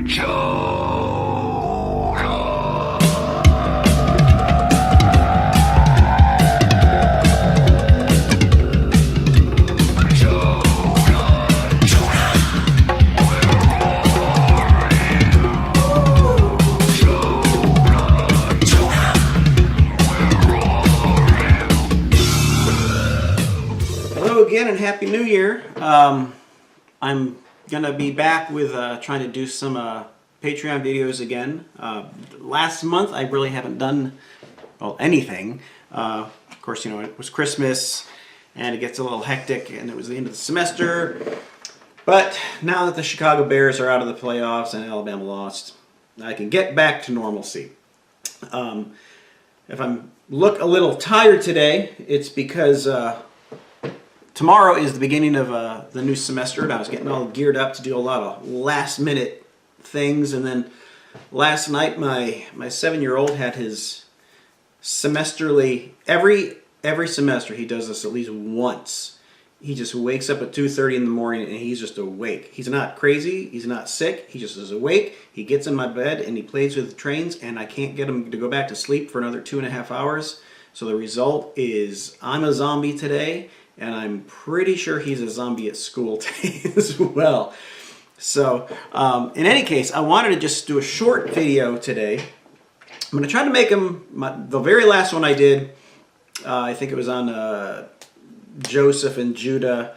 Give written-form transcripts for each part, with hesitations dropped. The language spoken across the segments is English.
Hello again and Happy New Year. I'm going to be back with trying to do some Patreon videos again. Last month I really haven't done, well, anything. Of course, you know, it was Christmas and it gets a little hectic and it was the end of the semester. But now that the Chicago Bears are out of the playoffs and Alabama lost, I can get back to normalcy. If I look a little tired today, it's because tomorrow is the beginning of the new semester, and I was getting all geared up to do a lot of last-minute things. And then last night, my 7-year-old had his semesterly. Every semester, he does this at least once. He just wakes up at 2:30 in the morning, and he's just awake. He's not crazy. He's not sick. He just is awake. He gets in my bed, and he plays with the trains, and I can't get him to go back to sleep for another 2.5 hours. So the result is I'm a zombie today. And I'm pretty sure he's a zombie at school today as well. So, in any case, I wanted to just do a short video today. I'm going to try to make them, the very last one I did, I think it was on Joseph and Judah,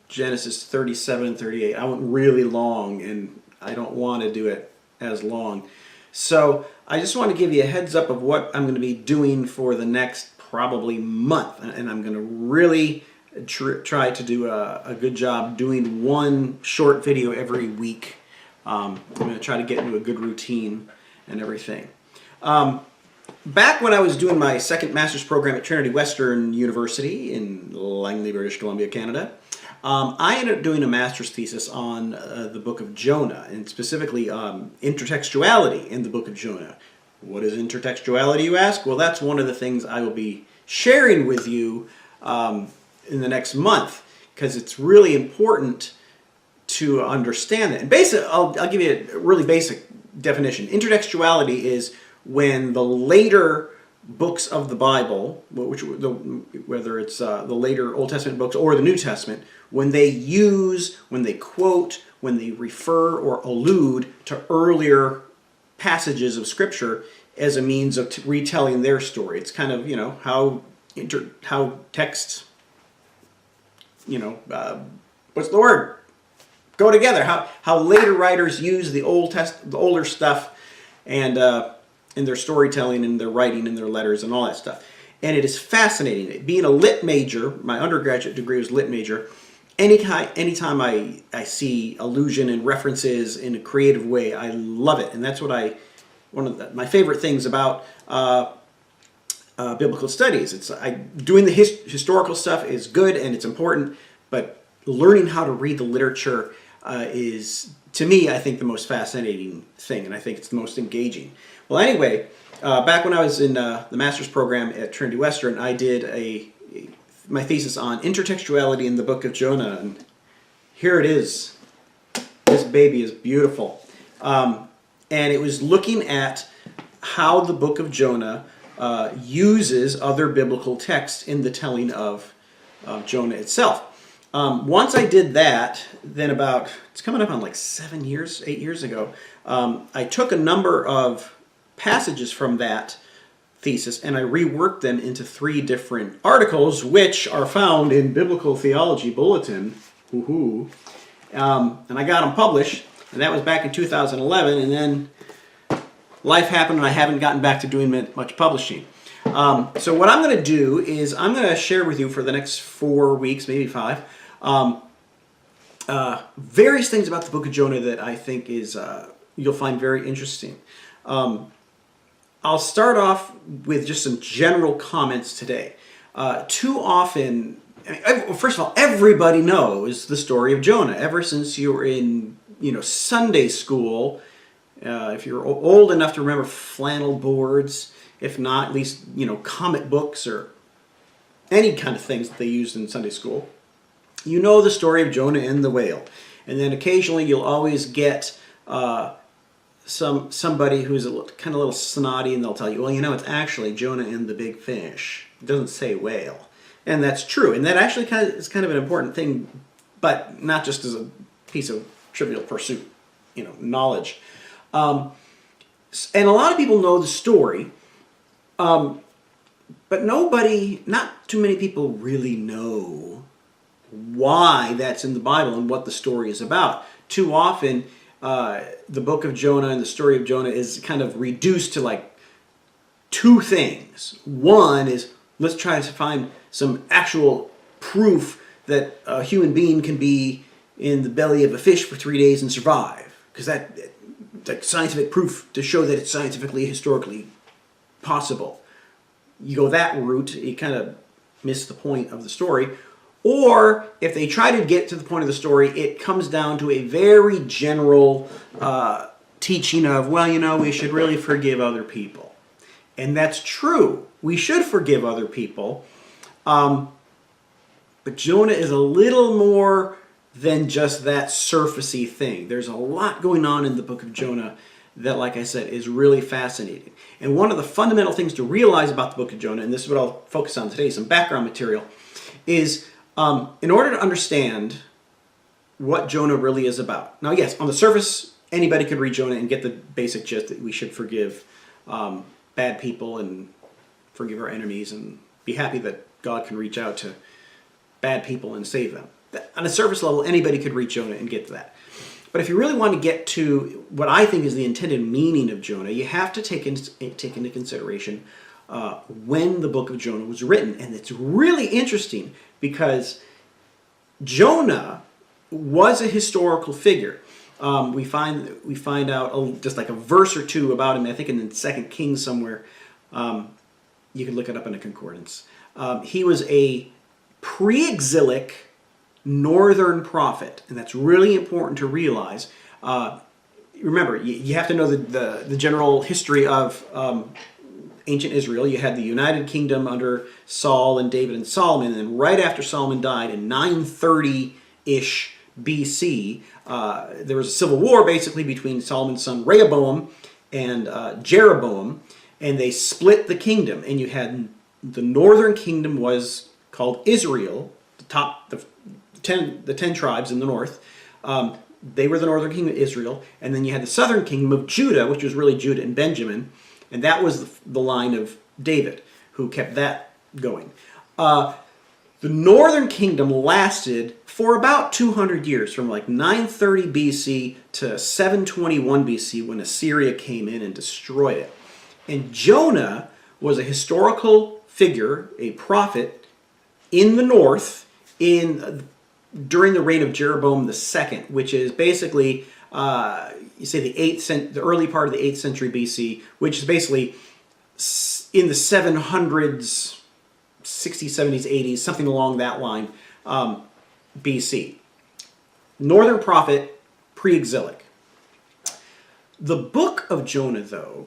Genesis 37 and 38. I went really long, and I don't want to do it as long. So, I just want to give you a heads up of what I'm going to be doing for the next probably month, and I'm going to really try to do a good job doing one short video every week. I'm going to try to get into a good routine and everything. Back when I was doing my second master's program at Trinity Western University in Langley, British Columbia, Canada, I ended up doing a master's thesis on the Book of Jonah, and specifically intertextuality in the Book of Jonah. What is intertextuality, you ask? Well, that's one of the things I will be sharing with you in the next month, because it's really important to understand it. And basically, I'll give you a really basic definition. Intertextuality is when the later books of the Bible, whether it's the later Old Testament books or the New Testament, when they use, when they quote, when they refer or allude to earlier passages of Scripture as a means of retelling their story. It's kind of, you know, how texts, you know, what's the word? Go together. How later writers use the older stuff, and in their storytelling and their writing and their letters and all that stuff. And it is fascinating. Being a lit major, my undergraduate degree was lit major. Anytime I see allusion and references in a creative way, I love it, and that's what one of my favorite things about biblical studies. It's doing the historical stuff is good and it's important, but learning how to read the literature is, to me, I think the most fascinating thing, and I think it's the most engaging. Well, anyway, back when I was in the master's program at Trinity Western, I did my thesis on intertextuality in the Book of Jonah, and here it is. This baby is beautiful. And it was looking at how the Book of Jonah uses other biblical texts in the telling of Jonah itself. Once I did that, then it's coming up on like 8 years ago, I took a number of passages from that thesis and I reworked them into 3 different articles, which are found in Biblical Theology Bulletin. Woohoo! And I got them published, and that was back in 2011, and then life happened and I haven't gotten back to doing much publishing. So what I'm going to do is I'm going to share with you for the next 4 weeks, maybe 5, various things about the Book of Jonah that I think you'll find very interesting. I'll start off with just some general comments today. Too often, first of all, everybody knows the story of Jonah. Ever since you were in, Sunday school, if you're old enough to remember flannel boards, if not, at least, comic books or any kind of things that they used in Sunday school, you know the story of Jonah and the whale. And then occasionally you'll always get somebody who's kind of a little snotty, and they'll tell you, well, it's actually Jonah and the big fish. It doesn't say whale. And that's true. And that actually is kind of an important thing, but not just as a piece of trivial pursuit, knowledge. And a lot of people know the story, but not too many people really know why that's in the Bible and what the story is about. Too often, the book of Jonah and the story of Jonah is kind of reduced to like two things. One is, let's try to find some actual proof that a human being can be in the belly of a fish for 3 days and survive. Because that's like scientific proof to show that it's scientifically, historically possible. You go that route, you kind of miss the point of the story. Or if they try to get to the point of the story, it comes down to a very general teaching of, we should really forgive other people. And that's true. We should forgive other people. But Jonah is a little more than just that surfacey thing. There's a lot going on in the book of Jonah that, like I said, is really fascinating. And one of the fundamental things to realize about the book of Jonah, and this is what I'll focus on today, some background material, is in order to understand what Jonah really is about. Now, yes, on the surface, anybody could read Jonah and get the basic gist that we should forgive bad people and forgive our enemies and be happy that God can reach out to bad people and save them. On a surface level, anybody could read Jonah and get to that. But if you really want to get to what I think is the intended meaning of Jonah, you have to take into consideration when the book of Jonah was written. And it's really interesting because Jonah was a historical figure. We find out just like a verse or two about him, I think in the 2 Kings somewhere. You can look it up in a concordance. He was a pre-exilic northern prophet, and that's really important to realize. Remember, you have to know the general history of ancient Israel. You had the United Kingdom under Saul and David and Solomon, and then right after Solomon died in 930-ish BC, there was a civil war basically between Solomon's son Rehoboam and Jeroboam, and they split the kingdom, and you had the northern kingdom was called Israel, the 10 tribes in the north. They were the northern kingdom of Israel, and then you had the southern kingdom of Judah, which was really Judah and Benjamin, and that was the line of David, who kept that going. The northern kingdom lasted for about 200 years, from like 930 BC to 721 BC, when Assyria came in and destroyed it. And Jonah was a historical figure, a prophet in the north during the reign of Jeroboam II, which is basically, you say the early part of the 8th century BC, which is basically in the 700s, 60s, 70s, 80s, something along that line, BC. Northern prophet, pre-exilic. The book of Jonah, though,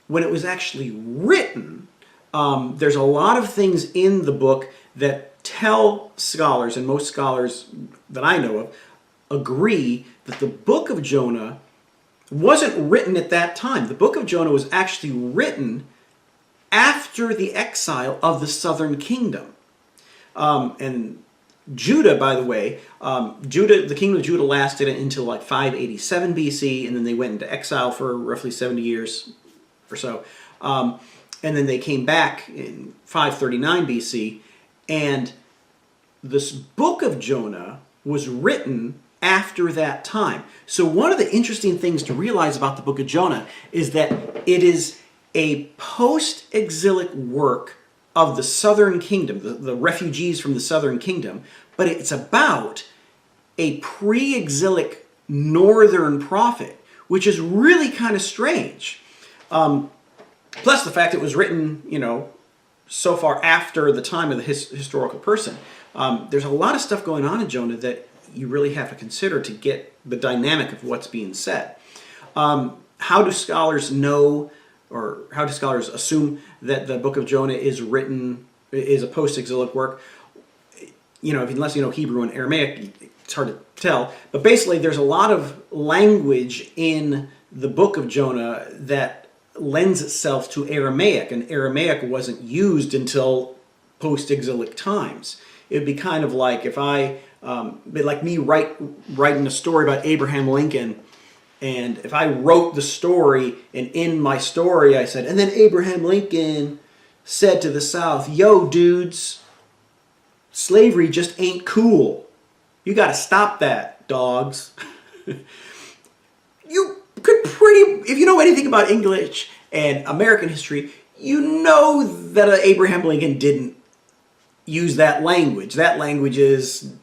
when it was actually written, there's a lot of things in the book that tell scholars, and most scholars that I know of, agree that the book of Jonah wasn't written at that time. The book of Jonah was actually written after the exile of the southern kingdom. And Judah, by the way, the kingdom of Judah lasted until like 587 BC, and then they went into exile for roughly 70 years or so. And then they came back in 539 BC, and this book of Jonah was written after that time. So one of the interesting things to realize about the book of Jonah is that it is a post-exilic work of the southern kingdom, the refugees from the southern kingdom, but it's about a pre-exilic northern prophet, which is really kind of strange. Plus the fact it was written, so far after the time of the historical person. There's a lot of stuff going on in Jonah that you really have to consider to get the dynamic of what's being said. How do scholars know, or how do scholars assume that the book of Jonah is a post-exilic work? Unless you know Hebrew and Aramaic, it's hard to tell. But basically, there's a lot of language in the Book of Jonah that lends itself to Aramaic, and Aramaic wasn't used until post-exilic times. It would be kind of like if like me writing a story about Abraham Lincoln, and if I wrote the story, and in my story I said, and then Abraham Lincoln said to the South, yo dudes, slavery just ain't cool. You gotta stop that, dogs. You could if you know anything about English and American history, you know that Abraham Lincoln didn't use that language. That language is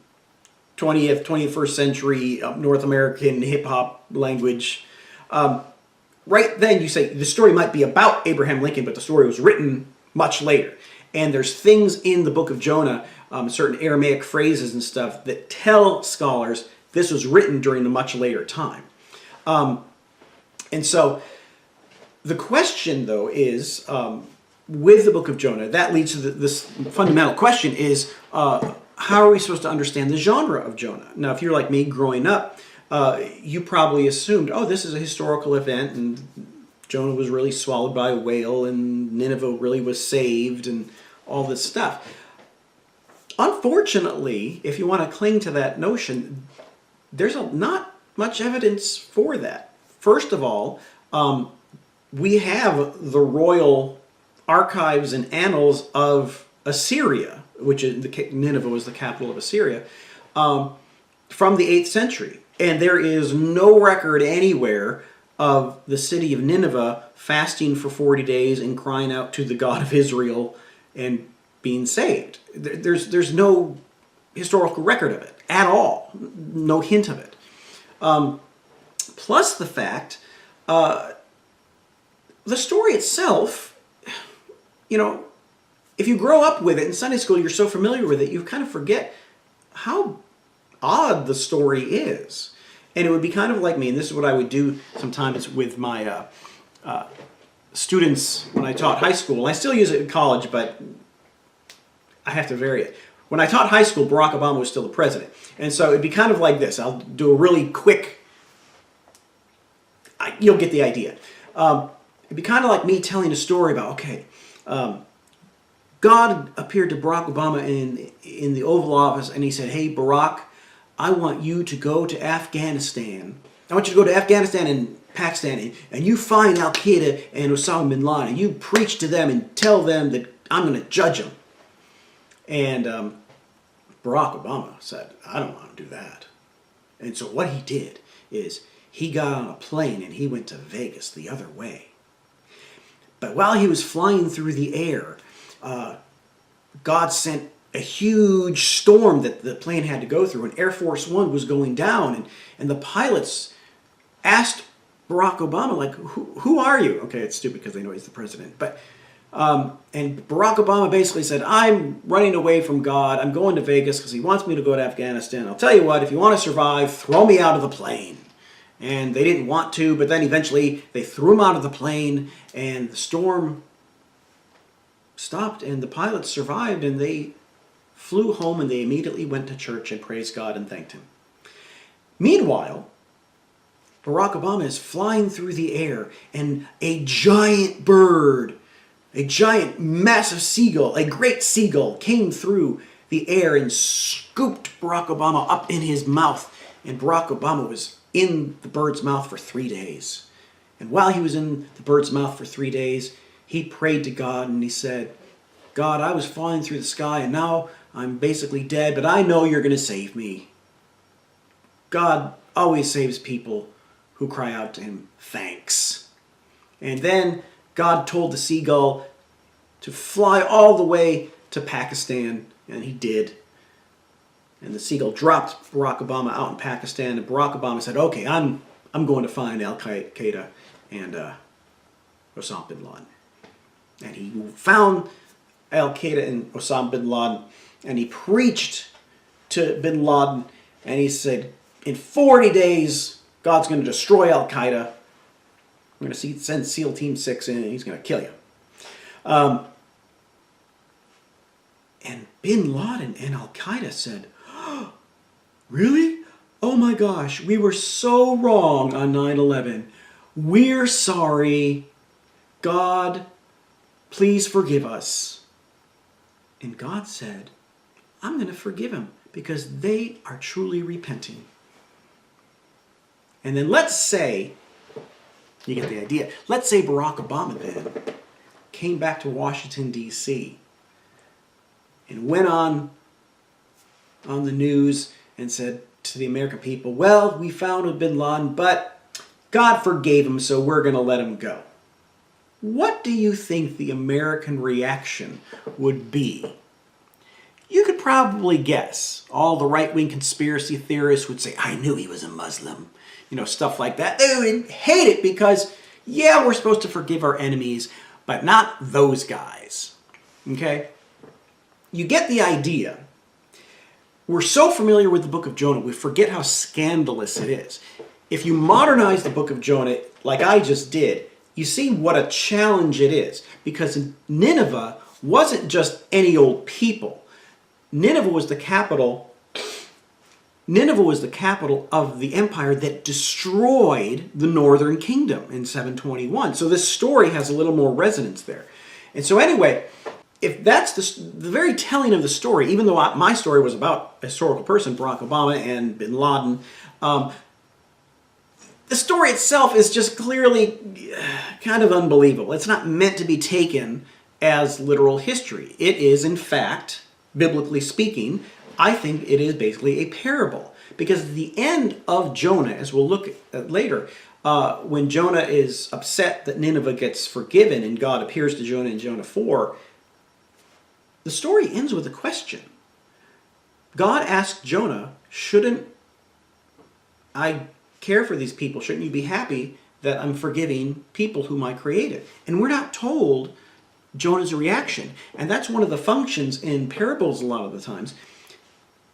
21st century North American hip-hop language. Right then you say the story might be about Abraham Lincoln, but the story was written much later. And there's things in the Book of Jonah, certain Aramaic phrases and stuff, that tell scholars this was written during a much later time. And so the question, though, is, with the Book of Jonah, that leads to this fundamental question is, how are we supposed to understand the genre of Jonah? Now, if you're like me growing up, you probably assumed, oh, this is a historical event, and Jonah was really swallowed by a whale, and Nineveh really was saved, and all this stuff. Unfortunately, if you want to cling to that notion, there's not much evidence for that. First of all, we have the royal archives and annals of Assyria, which is Nineveh was the capital of Assyria, from the 8th century. And there is no record anywhere of the city of Nineveh fasting for 40 days and crying out to the God of Israel and being saved. There's no historical record of it at all. No hint of it. Plus the fact, the story itself, you know, if you grow up with it in Sunday school, you're so familiar with it, you kind of forget how odd the story is. And it would be kind of like me, and this is what I would do sometimes with my students when I taught high school. I still use it in college, but I have to vary it. When I taught high school, Barack Obama was still the president. And so it'd be kind of like this. I'll do a really quick, you'll get the idea. It'd be kind of like me telling a story about, okay, God appeared to Barack Obama in the Oval Office, and he said, hey, Barack, I want you to go to Afghanistan. I want you to go to Afghanistan and Pakistan, and you find Al-Qaeda and Osama bin Laden, and you preach to them and tell them that I'm going to judge them. And Barack Obama said, I don't want to do that. And so what he did is he got on a plane and he went to Vegas the other way. But while he was flying through the air, God sent a huge storm that the plane had to go through, and Air Force One was going down, and the pilots asked Barack Obama, like, who are you? Okay, it's stupid because they know he's the president, but and Barack Obama basically said, I'm running away from God, I'm going to Vegas because he wants me to go to Afghanistan. I'll tell you what, if you want to survive, throw me out of the plane. And they didn't want to, but then eventually they threw him out of the plane, and the storm stopped, and the pilots survived, and they flew home, and they immediately went to church and praised God and thanked him. Meanwhile, Barack Obama is flying through the air, and a giant bird, a giant massive seagull, a great seagull came through the air and scooped Barack Obama up in his mouth, and Barack Obama was in the bird's mouth for 3 days. And while he was in the bird's mouth for 3 days, he prayed to God, and he said, God, I was flying through the sky, and now I'm basically dead, but I know you're going to save me. God always saves people who cry out to him, thanks. And then God told the seagull to fly all the way to Pakistan, and he did. And the seagull dropped Barack Obama out in Pakistan, and Barack Obama said, okay, I'm going to find Al-Qaeda and Osama bin Laden. And he found Al-Qaeda and Osama bin Laden, and he preached to bin Laden, and he said, in 40 days, God's going to destroy Al-Qaeda. I'm going to send SEAL Team 6 in, and he's going to kill you. And bin Laden and Al-Qaeda said, Really? Oh my gosh, we were so wrong on 9/11. We're sorry. God, please forgive us. And God said, I'm going to forgive them because they are truly repenting. And then let's say, you get the idea, let's say Barack Obama then came back to Washington, D.C. and went on the news and said to the American people, well, we found bin Laden, but God forgave him, so we're going to let him go. What do you think the American reaction would be? You could probably guess. All the right-wing conspiracy theorists would say, I knew he was a Muslim. You know, stuff like that. They would hate it because, yeah, we're supposed to forgive our enemies, but not those guys. Okay? You get the idea. We're so familiar with the Book of Jonah, we forget how scandalous it is. If you modernize the Book of Jonah, like I just did, you see what a challenge it is. Because Nineveh wasn't just any old people. Nineveh was the capital of the empire that destroyed the northern kingdom in 721. So this story has a little more resonance there. And so anyway, if that's the very telling of the story, even though my story was about a historical person, Barack Obama and bin Laden, the story itself is just clearly kind of unbelievable. It's not meant to be taken as literal history. It is, in fact, biblically speaking, I think it is basically a parable. Because at the end of Jonah, as we'll look at later, when Jonah is upset that Nineveh gets forgiven and God appears to Jonah in Jonah 4, the story ends with a question. God asked Jonah, shouldn't I care for these people? Shouldn't you be happy that I'm forgiving people whom I created? And we're not told Jonah's reaction. And that's one of the functions in parables a lot of the times.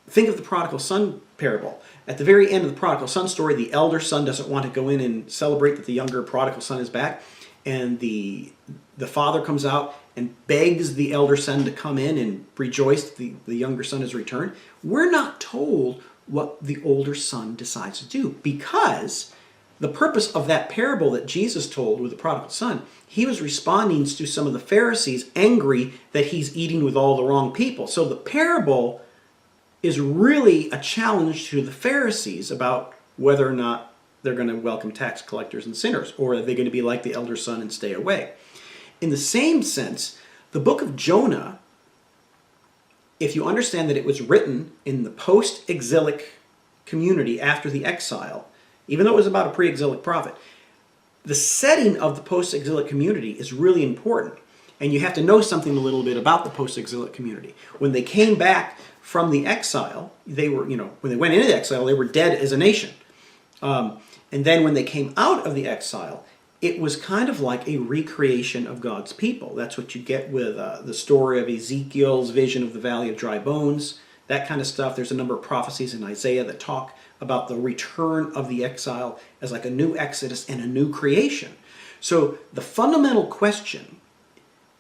Think of the prodigal son parable. At the very end of the prodigal son story, the elder son doesn't want to go in and celebrate that the younger prodigal son is back. And the father comes out and begs the elder son to come in and rejoice that the younger son has returned. We're not told what the older son decides to do, because the purpose of that parable that Jesus told with the prodigal son, he was responding to some of the Pharisees angry that he's eating with all the wrong people. So the parable is really a challenge to the Pharisees about whether or not they're going to welcome tax collectors and sinners, or are they going to be like the elder son and stay away. In the same sense, the book of Jonah, if you understand that it was written in the post-exilic community after the exile, even though it was about a pre-exilic prophet, the setting of the post-exilic community is really important. And you have to know something a little bit about the post-exilic community. When they came back from the exile, they were, when they went into exile, they were dead as a nation. And then when they came out of the exile, it was kind of like a recreation of God's people. That's what you get with the story of Ezekiel's vision of the Valley of Dry Bones, that kind of stuff. There's a number of prophecies in Isaiah that talk about the return of the exile as like a new exodus and a new creation. So the fundamental question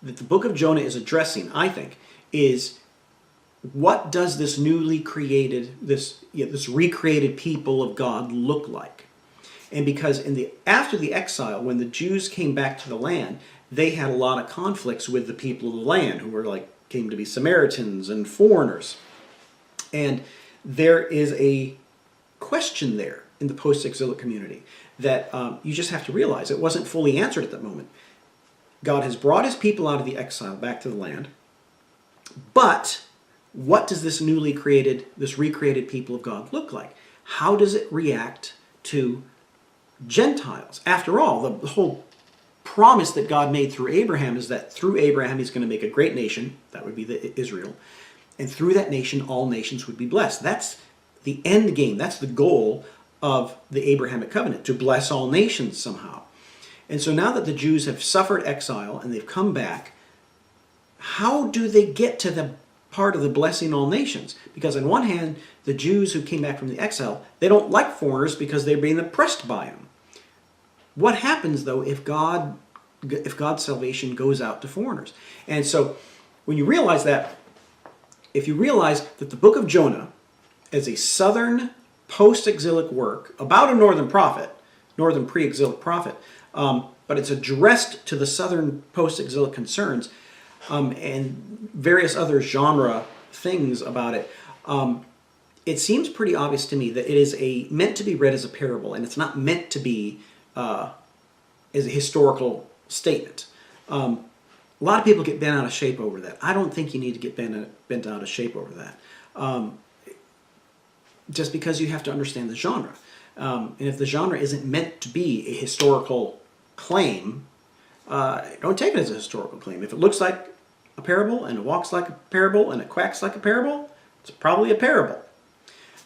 that the book of Jonah is addressing, I think, is what does this newly created, this recreated people of God look like? And because after the exile, when the Jews came back to the land, they had a lot of conflicts with the people of the land who came to be Samaritans and foreigners. And there is a question there in the post-exilic community that you just have to realize it wasn't fully answered at that moment. God has brought his people out of the exile back to the land, but what does this recreated people of God look like? How does it react to Gentiles? After all, the whole promise that God made through Abraham is that through Abraham he's going to make a great nation, that would be Israel, and through that nation all nations would be blessed. That's the end game, that's the goal of the Abrahamic covenant, to bless all nations somehow. And so now that the Jews have suffered exile and they've come back, how do they get to the part of the blessing all nations? Because on one hand, the Jews who came back from the exile, they don't like foreigners because they're being oppressed by them. What happens though if God's salvation goes out to foreigners? And so when you realize that, if you realize that the book of Jonah as a Southern post-exilic work about a Northern prophet, Northern pre-exilic prophet, but it's addressed to the Southern post-exilic concerns and various other genre things about it. It seems pretty obvious to me that it is meant to be read as a parable, and it's not meant to be as a historical statement. A lot of people get bent out of shape over that. I don't think you need to get bent out of shape over that. Just because you have to understand the genre. And if the genre isn't meant to be a historical claim, don't take it as a historical claim. If it looks like a parable, and it walks like a parable, and it quacks like a parable, it's probably a parable.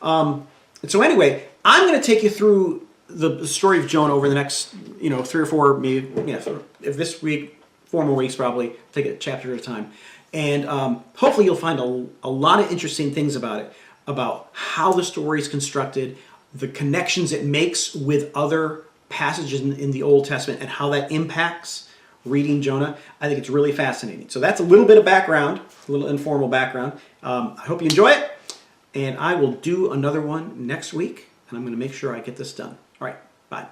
And so anyway, I'm going to take you through the story of Jonah over the next, 3 or 4, maybe, if this week, 4 more weeks probably, take it chapter at a time. And hopefully you'll find a lot of interesting things about it, about how the story is constructed, the connections it makes with other passages in the Old Testament, and how that impacts reading Jonah. I think it's really fascinating. So that's a little bit of background, a little informal background. I hope you enjoy it, and I will do another one next week, and I'm going to make sure I get this done. All right, bye.